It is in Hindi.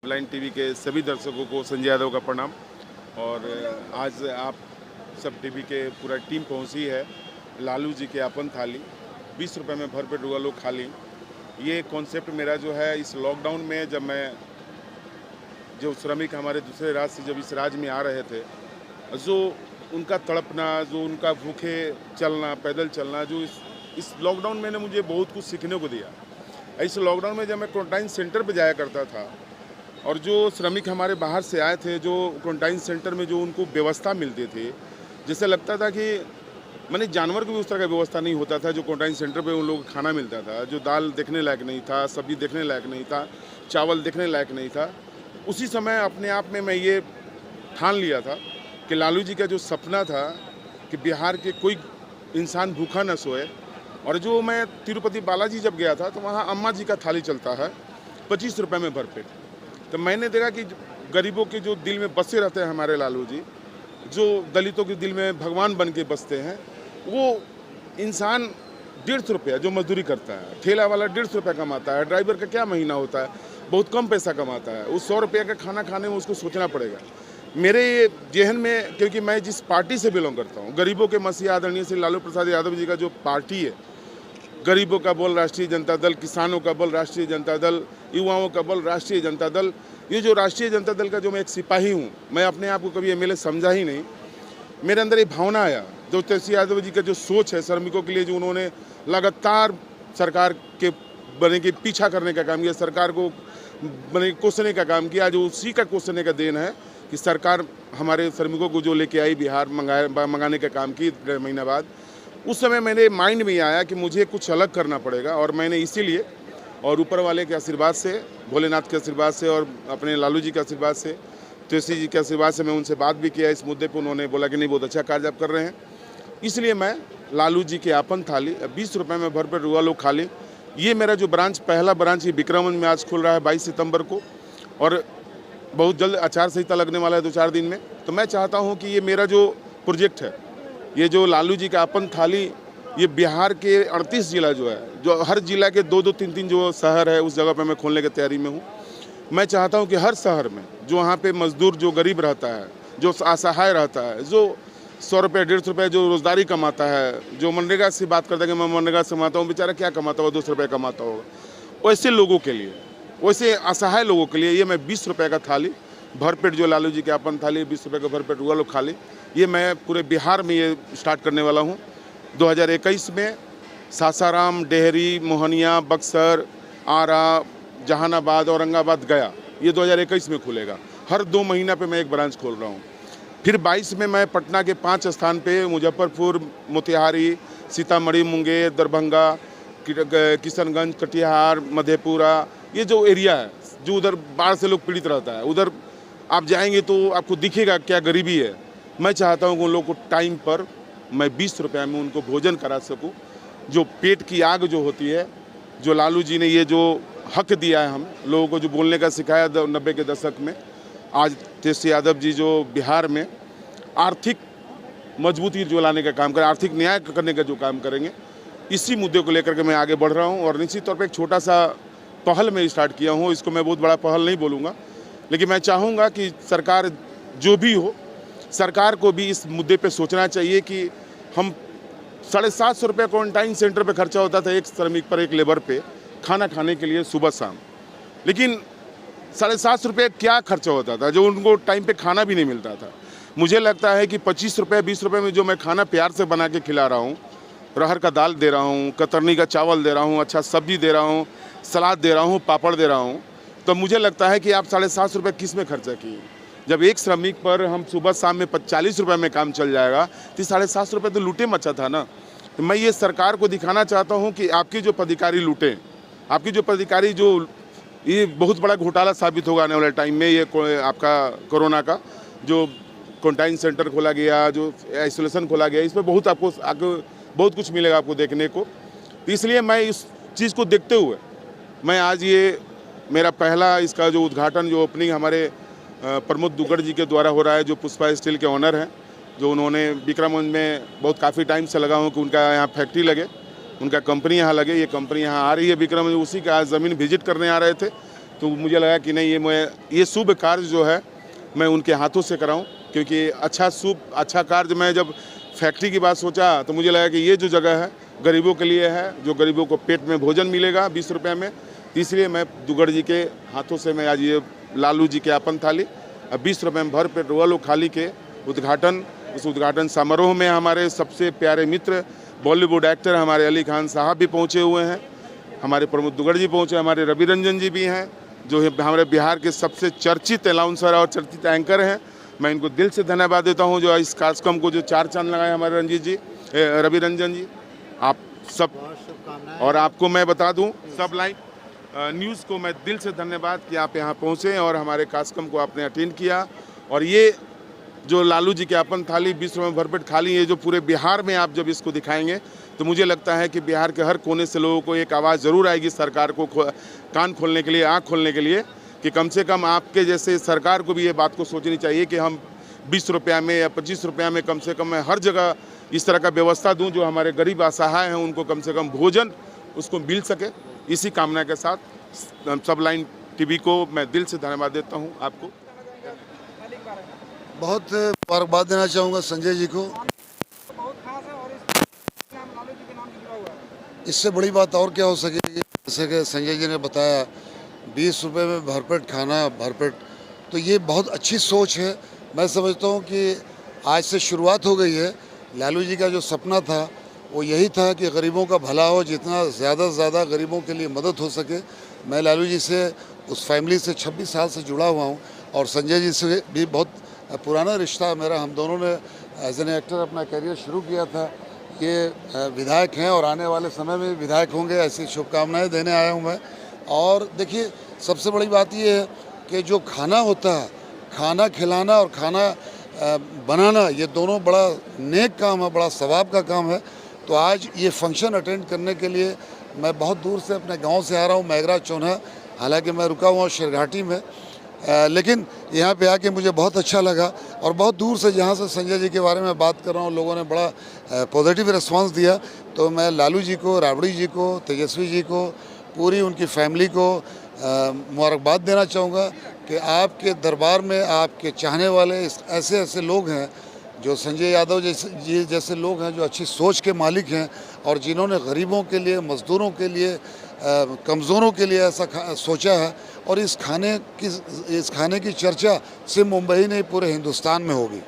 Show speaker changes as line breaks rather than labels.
लाइन टीवी के सभी दर्शकों को संजय यादव का प्रणाम। और आज आप सब टीवी के पूरा टीम पहुंची है। लालू जी के अपन थाली 20 रुपए में भरपेट रुआ लोग खा ली। ये कॉन्सेप्ट मेरा जो है इस लॉकडाउन में, जब मैं जो श्रमिक हमारे दूसरे राज्य से जब इस राज्य में आ रहे थे, जो उनका तड़पना, जो उनका भूखे चलना, पैदल चलना, जो इस लॉकडाउन में ने मुझे बहुत कुछ सीखने को दिया। इस लॉकडाउन में जब मैं क्वारंटाइन सेंटर पर जाया करता था और जो श्रमिक हमारे बाहर से आए थे, जो क्वारंटाइन सेंटर में जो उनको व्यवस्था मिलती थी, जैसे लगता था कि मैंने जानवर को भी उस तरह का व्यवस्था नहीं होता था जो क्वारंटाइन सेंटर पे उन लोगों को खाना मिलता था। जो दाल देखने लायक नहीं था, सब्जी देखने लायक नहीं था, चावल देखने लायक नहीं था। उसी समय अपने आप में मैं ये ठान लिया था कि लालू जी का जो सपना था कि बिहार के कोई इंसान भूखा न सोए। और जो मैं तिरुपति बालाजी जब गया था तो वहाँ अम्मा जी का थाली चलता है 25 रुपये में भरपेट। तो मैंने देखा कि गरीबों के जो दिल में बसे रहते हैं हमारे लालू जी, जो दलितों के दिल में भगवान बन के बसते हैं, वो इंसान 150 रुपया जो मजदूरी करता है, ठेला वाला 150 रुपया कमाता है, ड्राइवर का क्या महीना होता है, बहुत कम पैसा कमाता है। उस 100 रुपये का खाना खाने में उसको सोचना पड़ेगा। मेरे जहन में, क्योंकि मैं जिस पार्टी से बिलोंग करता हूँ, गरीबों के मसीहा आदरणीय श्री लालू प्रसाद यादव जी का जो पार्टी है, गरीबों का बल राष्ट्रीय जनता दल, किसानों का बल राष्ट्रीय जनता दल, युवाओं का बल राष्ट्रीय जनता दल, ये जो राष्ट्रीय जनता दल का जो मैं एक सिपाही हूँ, मैं अपने आप को कभी एमएलए समझा ही नहीं। मेरे अंदर ये भावना आया, जो तेजस्वी यादव जी का जो सोच है श्रमिकों के लिए, जो उन्होंने लगातार सरकार के बने के पीछा करने का काम किया, सरकार को बने कोसने का काम किया, जो उसी का कोसने का देन है कि सरकार हमारे श्रमिकों को जो लेके आई बिहार मंगाने का काम की 1.5 महीना बाद। उस समय मेरे माइंड में आया कि मुझे कुछ अलग करना पड़ेगा, और मैंने इसीलिए, और ऊपर वाले के आशीर्वाद से, भोलेनाथ के आशीर्वाद से और अपने लालू जी के आशीर्वाद से, तेजस्वी जी के आशीर्वाद से मैं उनसे बात भी किया इस मुद्दे पर। उन्होंने बोला कि नहीं, बहुत अच्छा कार्य आप कर रहे हैं। इसलिए मैं लालू जी के आपन थाली 20 रुपये में भरपेट रुआ लोग खा ली। ये मेरा जो ब्रांच, पहला ब्रांच ये विक्रमगंज में आज खुल रहा है 22 सितंबर को, और बहुत जल्द आचार संहिता लगने वाला है 2-4 दिन में। तो मैं चाहता हूँ कि ये मेरा जो प्रोजेक्ट है, ये जो लालू जी का अपन थाली, ये बिहार के 38 जिला जो है, जो हर जिला के 2-2, 3-3 जो शहर है, उस जगह पे मैं खोलने की तैयारी में हूँ। मैं चाहता हूँ कि हर शहर में जो वहाँ पे मजदूर, जो गरीब रहता है, जो असहाय रहता है, जो 100 रुपये 150 रुपये जो रोजगारी कमाता है, जो मनरेगा से बात करता है कि मैं मनरेगा से कमाता हूँ, बेचारा क्या कमाता होगा, 200 रुपये कमाता होगा, वैसे लोगों के लिए, वैसे असहाय लोगों के लिए ये मैं 20 रुपये का थाली भरपेट, जो लालू जी के अपन थाली 20 रुपये का भरपेट रुआ लोग खा ली, ये मैं पूरे बिहार में ये स्टार्ट करने वाला हूँ। 2021 में सासाराम, डेहरी, मोहनिया, बक्सर, आरा, जहानाबाद, औरंगाबाद, गया, ये 2021 में खुलेगा। हर 2 महीना पे मैं एक ब्रांच खोल रहा हूँ। फिर 22 में मैं पटना के 5 स्थान पे, मुजफ्फरपुर, मोतिहारी, सीतामढ़ी, मुंगेर, दरभंगा, किशनगंज, कटिहार, मधेपुरा, ये जो एरिया है, जो उधर बाढ़ से लोग पीड़ित रहता है, उधर आप जाएंगे तो आपको दिखेगा क्या गरीबी है। मैं चाहता हूँ कि उन लोगों को टाइम पर मैं 20 रुपये में उनको भोजन करा सकूँ। जो पेट की आग जो होती है, जो लालू जी ने ये जो हक दिया है हम लोगों को, जो बोलने का सिखाया 90 के दशक में, आज तेजस्वी यादव जी जो बिहार में आर्थिक मजबूती जो लाने का काम करें, आर्थिक न्याय करने का जो काम करेंगे, इसी मुद्दे को लेकर के मैं आगे बढ़ रहा हूँ। और निश्चित तौर पर एक छोटा सा पहल मैं स्टार्ट किया हूँ, इसको मैं बहुत बड़ा पहल नहीं बोलूँगा, लेकिन मैं चाहूँगा कि सरकार जो भी हो, सरकार को भी इस मुद्दे पे सोचना चाहिए कि हम 750 रुपये क्वारंटाइन सेंटर पे खर्चा होता था एक श्रमिक पर, एक लेबर पे, खाना खाने के लिए सुबह शाम, लेकिन 750 रुपये क्या खर्चा होता था, जो उनको टाइम पे खाना भी नहीं मिलता था। मुझे लगता है कि 25 रुपये 20 रुपये में जो मैं खाना प्यार से बना के खिला रहा हूँ, अरहर का दाल दे रहा हूँ, कतरनी का चावल दे रहा हूँ, अच्छा सब्जी दे रहा हूँ, सलाद दे रहा हूँ, पापड़ दे रहा हूँ, तो मुझे लगता है कि आप 750 रुपये किस में खर्चा किए। जब एक श्रमिक पर हम सुबह शाम में 40 रुपये में काम चल जाएगा, तो 750 रुपये तो लूटे मचा था ना। तो मैं ये सरकार को दिखाना चाहता हूँ कि आपकी जो पदाधिकारी लूटें, आपकी जो पदाधिकारी, जो ये बहुत बड़ा घोटाला साबित होगा आने वाले टाइम में। ये आपका कोरोना का जो क्वारंटाइन सेंटर खोला गया, जो आइसोलेशन खोला गया, इस पर बहुत आपको बहुत कुछ मिलेगा आपको देखने को। तो इसलिए मैं इस चीज़ को देखते हुए मैं आज ये मेरा पहला इसका जो उद्घाटन, जो ओपनिंग हमारे प्रमोद दुग्गड़ जी के द्वारा हो रहा है, जो पुष्पा स्टील के ऑनर हैं, जो उन्होंने विक्रमगंज में बहुत काफ़ी टाइम से लगा हूँ कि उनका यहाँ फैक्ट्री लगे, उनका कंपनी यहाँ लगे। ये कंपनी यहाँ आ रही है विक्रमगंज, उसी का आज ज़मीन विजिट करने आ रहे थे। तो मुझे लगा कि नहीं, ये शुभ कार्य जो है मैं उनके हाथों से कराऊं, क्योंकि अच्छा कार्य, मैं जब फैक्ट्री की बात सोचा तो मुझे लगा कि ये जो जगह है गरीबों के लिए है, जो गरीबों को पेट में भोजन मिलेगा 20 रुपये में। इसलिए मैं दुगड़ जी के हाथों से मैं आज ये लालू जी के अपन थाली 20 रुपये में भर पेट रोल खाली के उस उद्घाटन समारोह में हमारे सबसे प्यारे मित्र बॉलीवुड एक्टर हमारे अली खान साहब भी पहुँचे हुए हैं, हमारे प्रमोद दुगड़ जी पहुँचे, हमारे रवि रंजन जी भी हैं जो हमारे बिहार के सबसे चर्चित अनाउंसर और चर्चित एंकर हैं। मैं इनको दिल से धन्यवाद देता हूं जो इस कार्यक्रम को जो 4 चांद लगाए हमारे रंजीत जी, रवि रंजन जी, आप सब। और आपको मैं बता दूं, सब लाइन न्यूज़ को मैं दिल से धन्यवाद कि आप यहां पहुंचे और हमारे कार्यक्रम को आपने अटेंड किया। और ये जो लालू जी के अपन थाली 20 रुपये में भरपेट खाली, ये जो पूरे बिहार में आप जब इसको दिखाएंगे तो मुझे लगता है कि बिहार के हर कोने से लोगों को एक आवाज़ ज़रूर आएगी सरकार को कान खोलने के लिए, आँख खोलने के लिए, कि कम से कम आपके जैसे सरकार को भी ये बात को सोचनी चाहिए कि हम 20 रुपया में या 25 रुपया में कम से कम मैं हर जगह इस तरह का व्यवस्था दूं जो हमारे गरीब असहाय हैं उनको कम से कम भोजन उसको मिल सके। इसी कामना के साथ सब लाइन टीवी को मैं दिल से धन्यवाद देता हूं आपको।
बहुत मुबारकबाद देना चाहूँगा संजय जी को। इससे बड़ी बात और क्या हो सकेगी, जैसे कि संजय जी ने बताया 20 रुपये में भरपेट खाना, भरपेट, तो ये बहुत अच्छी सोच है। मैं समझता हूँ कि आज से शुरुआत हो गई है। लालू जी का जो सपना था वो यही था कि गरीबों का भला हो, जितना ज़्यादा से ज़्यादा गरीबों के लिए मदद हो सके। मैं लालू जी से, उस फैमिली से 26 साल से जुड़ा हुआ हूँ और संजय जी से भी बहुत पुराना रिश्ता मेरा। हम दोनों ने एज एन एक्टर अपना करियर शुरू किया था। ये विधायक हैं और आने वाले समय में विधायक होंगे, ऐसी शुभकामनाएं देने आया हूं मैं। और देखिए, सबसे बड़ी बात ये है कि जो खाना होता है, खाना खिलाना और खाना बनाना, ये दोनों बड़ा नेक काम है, बड़ा सवाब का काम है। तो आज ये फंक्शन अटेंड करने के लिए मैं बहुत दूर से अपने गांव से आ रहा हूं, मैगरा चौन्हा। हालांकि मैं रुका हुआ हूँ शेरघाटी में, लेकिन यहाँ पे आके मुझे बहुत अच्छा लगा। और बहुत दूर से जहाँ से संजय जी के बारे में बात कर रहा हूँ, लोगों ने बड़ा पॉजिटिव रिस्पांस दिया। तो मैं लालू जी को, राबड़ी जी को, तेजस्वी जी को, पूरी उनकी फैमिली को मुबारकबाद देना चाहूँगा कि आपके दरबार में आपके चाहने वाले ऐसे ऐसे लोग हैं, जो संजय यादव जैसे लोग हैं, जो अच्छी सोच के मालिक हैं और जिन्होंने गरीबों के लिए, मज़दूरों के लिए, कमज़ोरों के लिए ऐसा सोचा है। और इस खाने की चर्चा सिर्फ मुंबई नहीं, पूरे हिंदुस्तान में होगी।